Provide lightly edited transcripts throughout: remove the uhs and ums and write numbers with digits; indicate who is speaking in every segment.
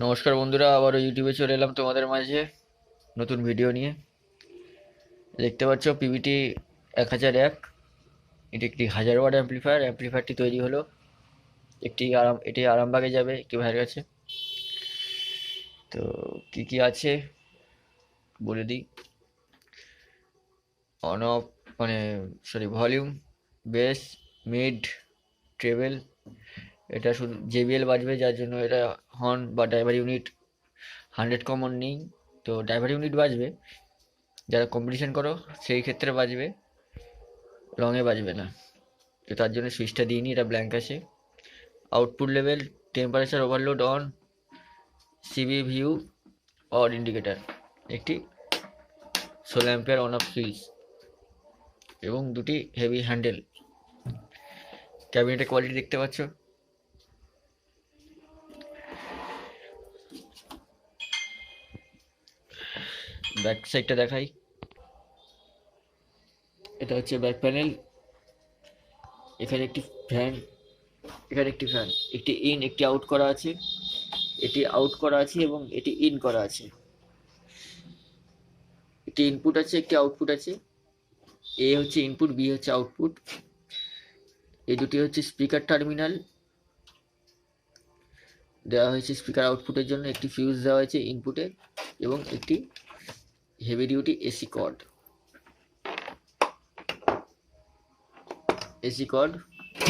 Speaker 1: নমস্কার বন্ধুরা, আবারও ইউটিউবে চলে এলাম তোমাদের মাঝে নতুন ভিডিও নিয়ে। দেখতে পাচ্ছ পিবিটি 1001, এটি একটি 1000 ওয়াট অ্যাম্প্লিফায়ারটি তৈরি হলো। এটি আরামবাগে যাবে একটি ভাইয়ের কাছে। তো কি কি আছে বলে দিই। On off volume, bass, mid, treble. এটা শুধু জেবিএল বাজবে, যার জন্য এটা হর্ন বা ড্রাইভার ইউনিট 100 কমন নেই। তো ড্রাইভার ইউনিট বাজবে, যারা কম্পিটিশন করো সেই ক্ষেত্রে বাজবে, রঙে বাজবে না। তো তার জন্য সুইচটা দিইনি, এটা ব্ল্যাঙ্ক আছে। Output level, temperature, overload on, CB view, or indicator, একটি 16 অ্যাম্পিয়ার অন অফ সুইচ এবং দুটি হেভি হ্যান্ডেল। ক্যাবিনেটের কোয়ালিটি দেখতে পাচ্ছ। ব্যাক সাইডটা দেখাই। এটা হচ্ছে ব্যাক প্যানেল। এখানে একটি ফ্যান, একটি ইন একটি আউট করা আছে, এটি আউট করা আছে এবং এটি ইন করা আছে। একটি ইনপুট আছে, একটি আউটপুট আছে। এ হচ্ছে ইনপুট, বি হচ্ছে আউটপুট। এই দুটি হচ্ছে স্পিকার টার্মিনাল দেওয়া হয়েছে স্পিকার আউটপুটের জন্য। একটি ফিউজ দেওয়া হয়েছে ইনপুটে এবং একটি heavy duty AC cord.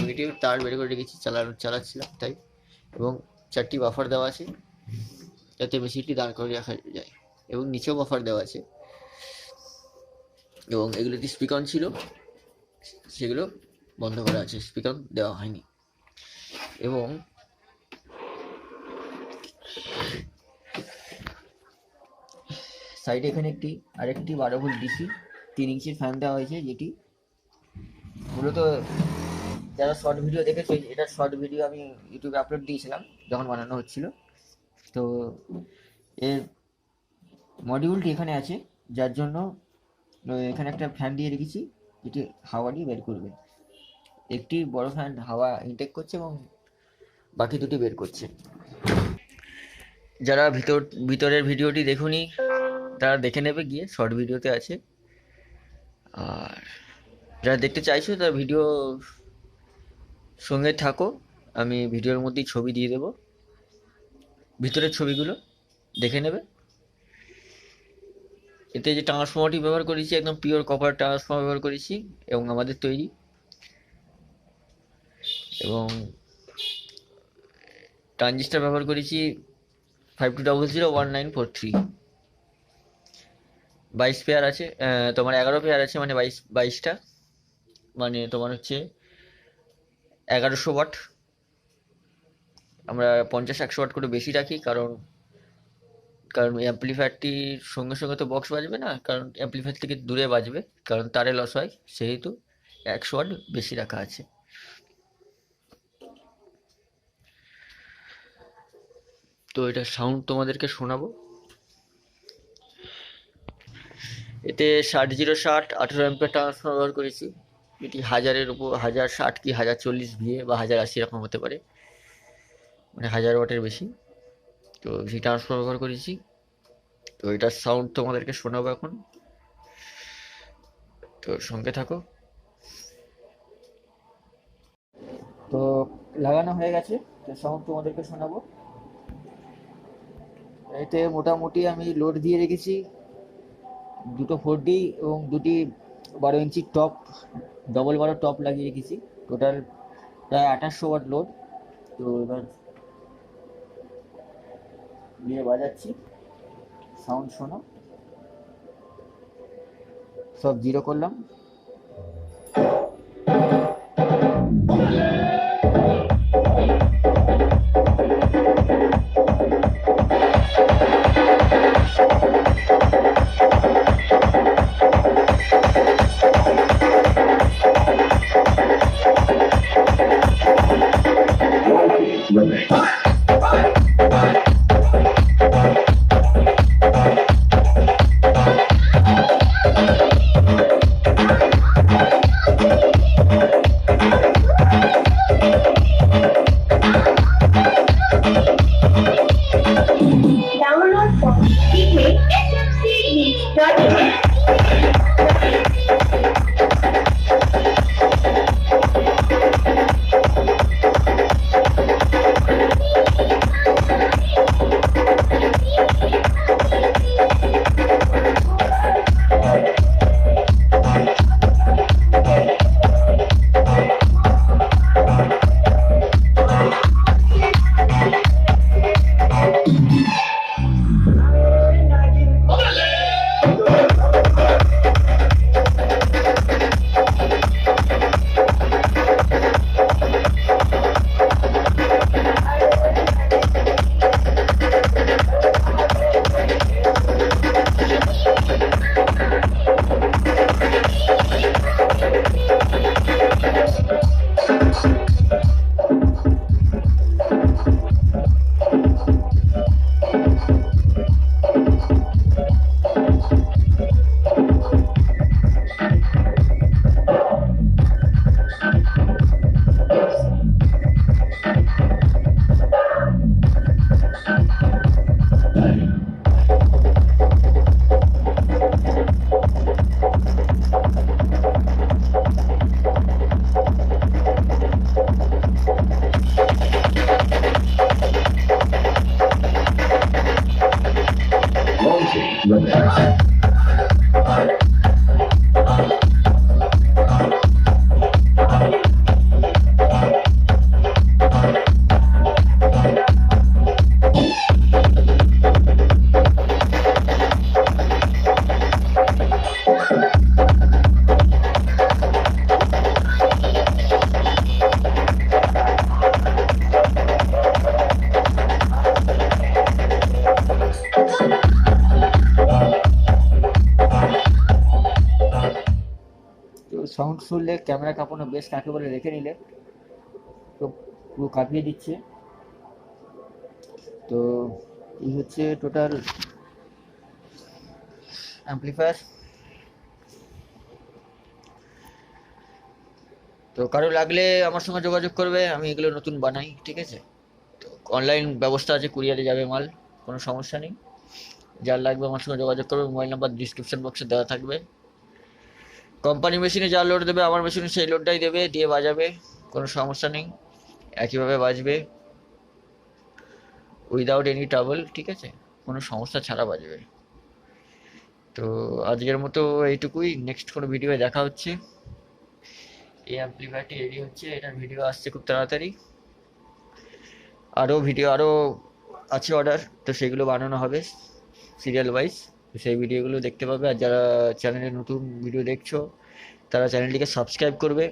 Speaker 1: Negative তার বের করে রেখেছি, চালাচ্ছিলাম তাই। এবং 4টি বাফার দেওয়া আছে যাতে মেশিনটি দাঁড় করে রাখা যায়, এবং নিচেও বাফার দেওয়া আছে। এবং এগুলোতে স্পিকার ছিল, সেগুলো বন্ধ করা আছে, স্পিকার দেওয়া হয়নি। এবং সাইডে এখানে আরেকটি 12 ভোল্ট ডিসি 3 ইঞ্চির ফ্যান দেওয়া হয়েছে, যেটি মূলত যারা শর্ট ভিডিও দেখেছে, এটা শর্ট ভিডিও আমি ইউটিউবে আপলোড দিয়েছিলাম যখন বানানো হচ্ছিল। তো এর মডিউলটি এখানে আছে, যার জন্য এখানে একটা ফ্যান দিয়ে রেখেছি যেটি হাওয়া দিয়ে বের করবে। একটি বড় ফ্যান হাওয়া ইনটেক করছে এবং বাকি দুটি বের করছে। যারা ভিতরের ভিডিওটি দেখুনি তারা দেখে নেবে গিয়ে, শর্ট ভিডিওতে আছে। আর যারা দেখতে চাইছো তারা ভিডিও সঙ্গে থাকো, আমি ভিডিওর মধ্যেই ছবি দিয়ে দেবো, ভিতরের ছবিগুলো দেখে নেবে। এতে যে ট্রান্সফর্মারটি ব্যবহার করেছি, একদম পিওর কপার ট্রান্সফর্মার ব্যবহার করেছি এবং আমাদের তৈরি। এবং ট্রানজিস্টার ব্যবহার করেছি 52001943। 22 পেয়ার আছে, তোমার 11 পেয়ার আছে, মানে 22টা, মানে তোমার হচ্ছে 1100 ওয়াট। আমরা 50-100 ওয়াট করে বেশি রাখি, কারণ অ্যাম্প্লিফায়ারটির সঙ্গে সঙ্গে তো বক্স বাজবে না, কারণ অ্যাম্প্লিফায়ার থেকে দূরে বাজবে, কারণ তারে লস হয়, সেহেতু 100 ওয়াট বেশি রাখা আছে। তো এটা সাউন্ড তোমাদেরকে শোনাবো। এতে 60-060 18 অ্যাম্পিয়ার ট্রান্সফর্মার ব্যবহার করেছি। এটি 1000-এর উপর, 1060 কি 1040 ভিএ বা 1080 এরকম হতে পারে, মানে 1000 ওয়াটের বেশি। তো ভি ট্রান্সফর্মার ব্যবহার করেছি। তো এটার সাউন্ড তোমাদেরকে শোনাবো এখন, তো সঙ্গে থাকো। তো লাগানো হয়ে গেছে, তো সাউন্ড তোমাদেরকে শোনাবো। এতে মোটামুটি আমি লোড দিয়ে রেখেছি দুটো 4D এবং দুটি 12 ইঞ্চি টপ, ডবল 12 টপ লাগিয়ে রেখেছি। টোটাল প্রায় 2800 ওয়াট লোড। তো এবার দিয়ে বাজাচ্ছি, সাউন্ড শোনো। সব জিরো করলাম। সাউন্ড শুনলে ক্যামেরা কাঁপানো বেশ কাকে বলে রেখে নিলে তো পুরো কাঁপিয়ে দিচ্ছে। তো এই হচ্ছে টোটাল অ্যাম্পলিফায়ার। তো কারো লাগলে আমার সঙ্গে যোগাযোগ করবে, আমি এগুলো নতুন বানাই, ঠিক আছে? তো অনলাইন ব্যবস্থা আছে, কুরিয়ারে যাবে মাল, কোনো সমস্যা নেই। যার লাগবে আমার সঙ্গে যোগাযোগ করবে, মোবাইল নাম্বার ডিসক্রিপশন বক্সে দেওয়া থাকবে। কোম্পানি মেশিনে যা লোড দেবে আমার মেশিনে সেই লোডটাই দেবে, দিয়ে বাজাবে, কোনো সমস্যা নেই, একইভাবে বাজবে উইদাউট এনি ট্রাবল, ঠিক আছে? কোনো সমস্যা ছাড়া বাজবে। তো আজকের মতো এইটুকুই, নেক্সট কোনো ভিডিওয়ে দেখা হচ্ছে। এই অ্যাম্পলিফায়ারটি রেডি হচ্ছে, এটার ভিডিও আসছে খুব তাড়াতাড়ি। আরও ভিডিও আরও আছে অর্ডার, তো সেগুলো বানানো হবে সিরিয়াল ওয়াইজ, তো সেই ভিডিওগুলো দেখতে পাবে। আর যারা চ্যানেলে নতুন ভিডিও দেখছো তারা চ্যানেলটিকে সাবস্ক্রাইব করবে,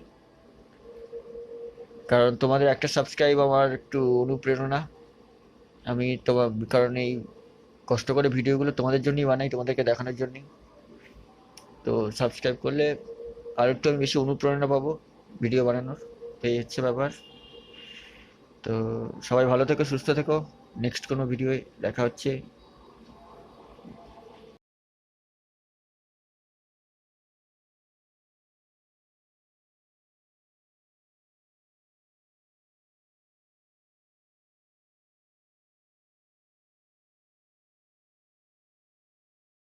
Speaker 1: কারণ তোমাদের একটা সাবস্ক্রাইব আমার একটু অনুপ্রেরণা। আমি তোমার কারণ এই কষ্ট করে ভিডিওগুলো তোমাদের জন্যই বানাই, তোমাদেরকে দেখানোর জন্যই। তো সাবস্ক্রাইব করলে আর একটু আমি বেশি অনুপ্রেরণা পাবো ভিডিও বানানোর। তো এই হচ্ছে ব্যাপার। তো সবাই ভালো থেকো, সুস্থ থেকো, নেক্সট কোনো ভিডিওয়ে দেখা হচ্ছে।